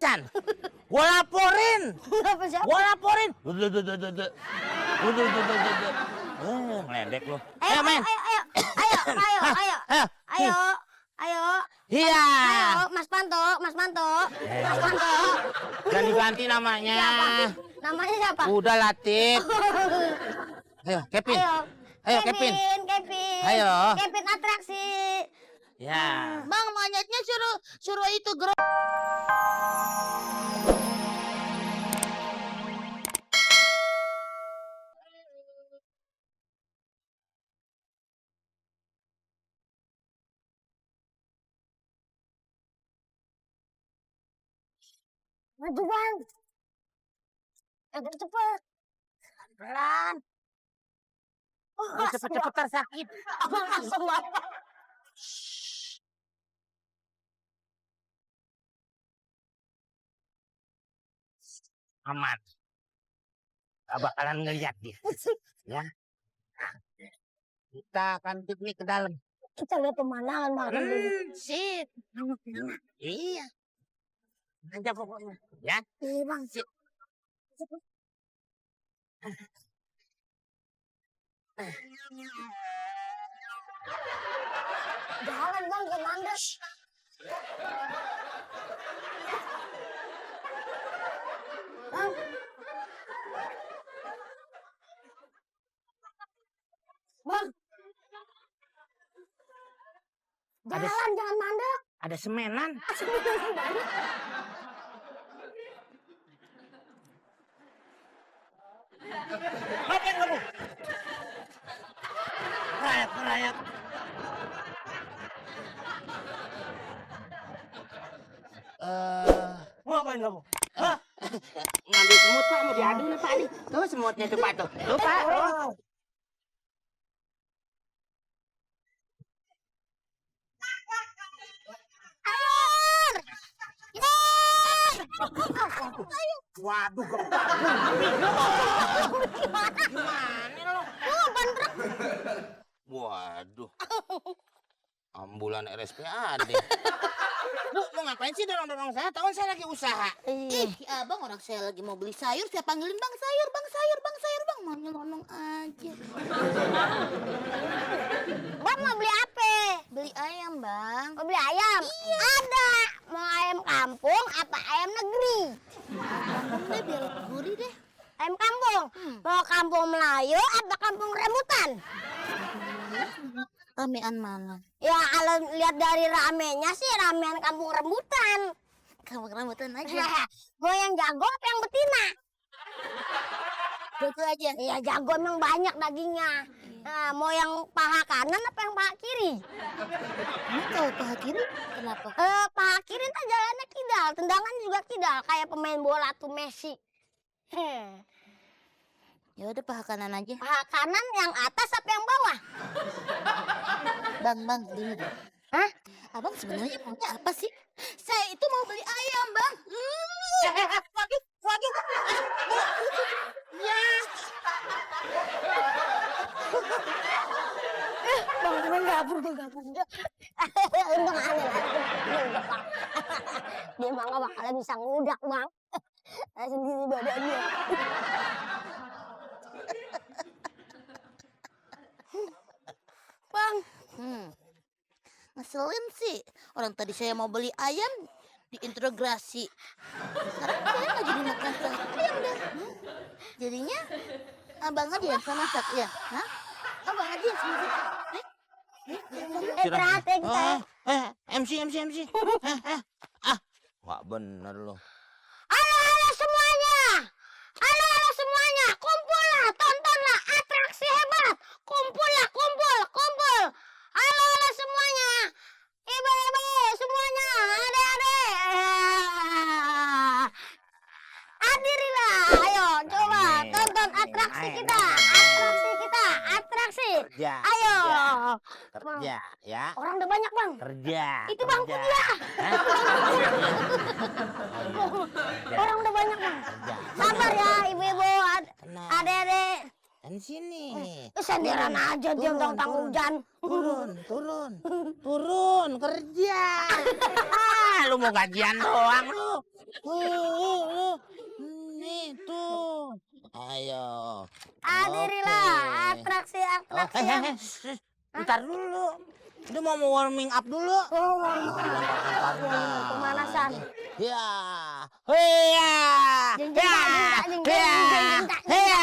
macan. Gua laporin. Kenapa siapa? Gua laporin. Ngeledek lu. Ayo, men. Ayo. Iya. Ayo, Mas Panto. Mas Panto. Ganti-ganti namanya. Siapa? Namanya siapa? Udah Latif. Ayo, Kevin. Ayo, Kevin. Kevin. Ayo. Kevin atraksi. Ya. Bang, monyetnya suruh itu gerak. Maju bang. Cepet. Pelan. Oh, Cepet-cepetan sakit. langsung bapak. Aman. Gak bakalan ngeliat dia. Ya. Kita akan piknik ke dalam. Kita lihat pemandangan makan dulu. Sip. Iya. Aja pokoknya. Ya. Iya bang. Sip. Jalan bang, ke mandas. Bang. Bang. Jalan, jangan mandek. Ada semenan. Ngapain kamu? Merayap. Ngapain kamu? Hah? Ngambil semut Pak, mau diadu nih Pak nih. Tuh semutnya tuh Pak tuh. Tuh Pak. Waduh, gimana lo? Waduh. Ambulan RSPAD. Bu, mau ngapain sih dorong-dorong saya? Tahu saya lagi usaha. Ih, abang orang saya lagi mau beli sayur, saya panggilin bang sayur. Mau nyelonong aja. Bang mau beli apa? Beli ayam bang. Mau beli ayam? Iya. Ada. Mau ayam kampung apa ayam negeri? Udah biar gurih deh. Ayam kampung. Mau kampung Melayu apa kampung rambutan? Ramean mana? Ya kalau lihat dari ramenya sih ramean kampung rambutan. Kamu rambutan aja. Mau yang jago apa yang betina? Jago aja. Iya jago emang banyak dagingnya. Nah, mau yang paha kanan apa yang paha kiri? Kalau paha kiri kenapa? Paha kiri ntar jalannya kidal, tendangan juga kidal kayak pemain bola tuh Messi. Ya udah paha kanan aja. Paha kanan yang atas apa yang bawah? Bang, gini deh. Hah? Abang sebenarnya maunya apa sih? Saya itu mau beli ayam, Bang. Waduh. Ya. Bang gabung. Untung aneh lah. Dia mah gak bakalan bisa ngudak, Bang. Sendiri badannya. Bang. Ngeselin sih. Orang tadi saya mau beli ayam diintegrasi. Sekarang saya nggak jadi makan ayam deh. Jadinya abang aja yang sama masak ya? Hah? Abang aja yang sama masak. Terhati kita. MC. Wah bener loh. Halo semuanya. Kumpullah, tontonlah atraksi hebat. Kumpullah, kumpul. Halo semuanya. Ibu-ibu semuanya, adik-adik. Hadirilah, ayo coba tonton atraksi kita. Atraksi. Kerja. Ayo. Kerja ya. Orang udah banyak, Bang. Kerja. Itu bangku dia. Orang udah banyak, Bang. Kerja. Sabar ya, ibu-ibu, adik-adik. Di sini. Sendirian aja dia tentang hujan. Turun kerja. Lu mau gajian doang lu. Nih tuh. Ayo. Hadirilah Oke. atraksi-atraksi yang... Bentar dulu. Dia mau warming up dulu. Oh, pemanasan. Ya. Heya. Jeng, Ya. jeng, jeng, Ya. jeng, jeng, Ya.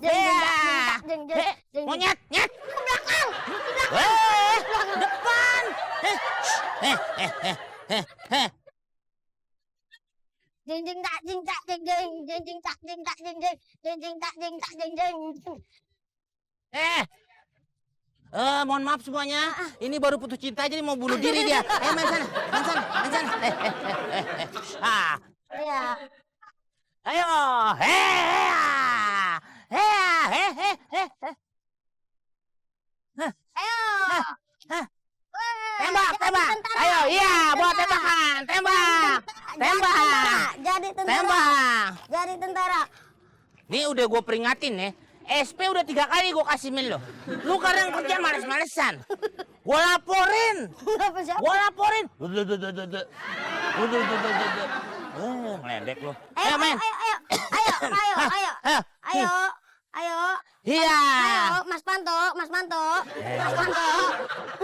jeng, Ya. jeng, jeng, jeng, Monyet, nyet. ke belakang. Depan. Jeng jeng tak jeng tak jeng jeng jeng jeng tak jeng tak jeng jeng jeng jeng tak jeng tak jeng jeng. Mohon maaf semuanya. Ini baru putus cinta jadi mau bunuh diri dia. Main sana, main sana, main sana. Iya. Ayo. Heya. Ayo. Tembak, tembak. Ayo, iya, buat tembakan. Tembak. Tembak. Jadi tentara. Tembak. Jadi tentara. Nih udah gue peringatin ya. SP udah 3 kali gue kasih mail lo. Lu kadang kerja males-malesan. Gue laporin. Apa siapa? Gue laporin. Ngeledek lu. Ayo main. Ayo. Iya. Ayo, Mas Panto. Mas Panto.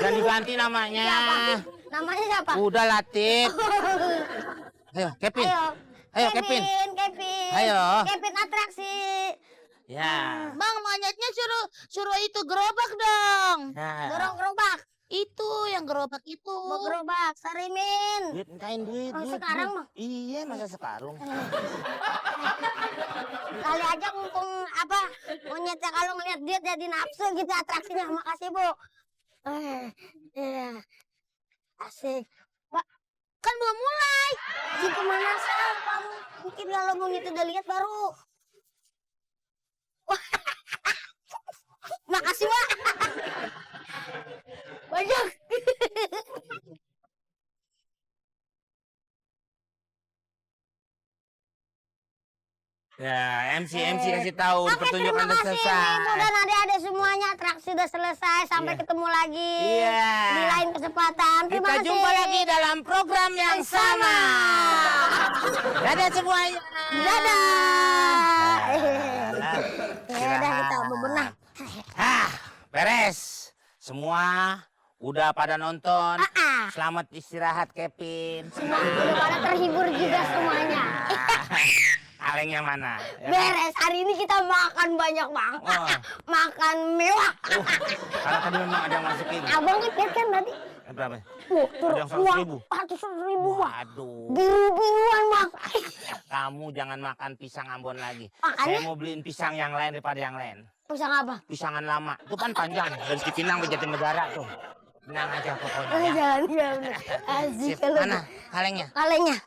Dan diganti namanya. Siapa? Namanya siapa? Udah Latif. Ayo, Kevin. Ayo, Kevin. Kevin. Ayo. Kevin atraksi. Ya. Bang, monyetnya suruh itu gerobak dong. Nah. Gerobak. Itu yang gerobak itu. Gerobak. Sarimin. Duit, mintain duit. Oh, duit, sekarang duit. mah? Iya, masa sekarang. Kali aja mumpung apa monyetnya kalau ngeliat dia jadi nafsu gitu atraksinya. Makasih Bu. Iya. Asik. Pak, kan belum mulai. Si pemanasan. Kamu mungkin kalau monyet udah lihat baru. Makasih Pak. Banyak. Ya, MC kasih tahu Oke, pertunjukan terima udah kasih Ibu selesai. dan adik-adik semuanya. Atraksi udah selesai. Sampai Iya. ketemu lagi Iya. di lain kesempatan. Terima Kita kasih. jumpa lagi dalam program yang sama. Dadah semuanya. Dadah. Ya udah kita Istirahat. bebenah. Beres. Semua udah pada nonton. Ah. Selamat istirahat, Kevin. Semua udah pada terhibur juga semuanya. Kalengnya mana? Ya kan? Beres. Hari ini kita makan banyak banget. Oh. Makan mewah. Karena tadi memang ada yang masukin. Abang kan lihat kan tadi. Berapa? Turun Ada yang 100.000. 100.000 Bang. Waduh. Biru-biruan Bang. Kamu jangan makan pisang Ambon lagi. Makanya? Saya mau beliin pisang yang lain daripada yang lain. Pisang apa? Pisangan lama. Itu kan panjang. Dari Cipinang ke Jatinegara tuh. Tenang aja pokoknya. Oh, Ya. jangan. Asik Sip. kalau Mana kalengnya? kalengnya.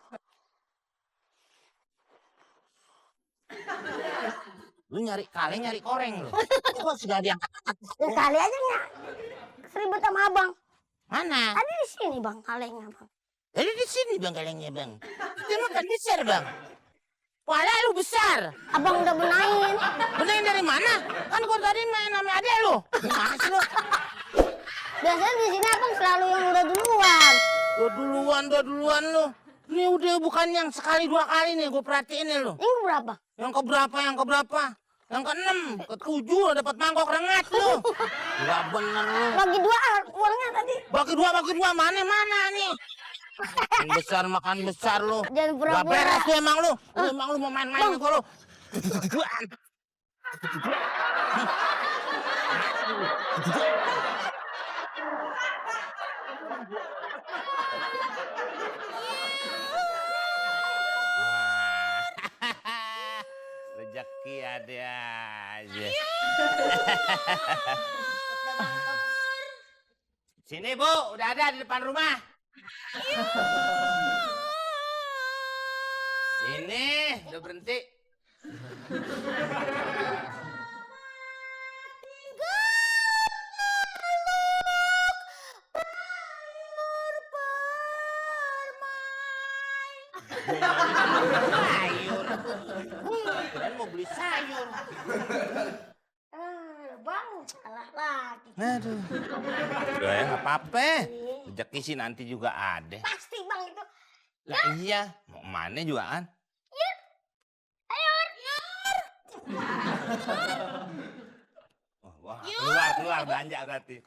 Lu nyari kaleng, nyari koreng lu. Kok sudah diangkat? Ya kali aja nggak seribut sama abang. Mana? Tadi di sini Bang kalengnya Bang. Jadi di sini bang kalengnya bang. Dia makan besar bang. Pala lu besar. Abang udah benahin. Benerin dari mana? Kan gua tadi main sama adek lu. Gimana sih lu? Biasanya di sini abang selalu yang udah duluan. Udah duluan lu. Ini udah bukan yang sekali 2 kali nih gua perhatiin nih lu. Ini berapa? Yang keberapa? Yang ke-6, ke-7 dapat mangkok rengat lu. Enggak bener lu. Bagi 2 uangnya tadi. Bagi dua mana nih? Makan besar lu. Jangan Gak pura-pura. beres tuh emang lu. Emang lu mau main-main kok lu. Rezeki ada aja. Sini Bu, udah ada di depan rumah. Ini udah berhenti. Sayur. Kirain mau beli sayur. Bang, salah lagi. Aduh. Udah ya nggak apa-apa. Rezeki sih nanti juga ada. Pasti Bang itu. Lah iya, mau kemana juga kan? Wah, keluar belanja berarti.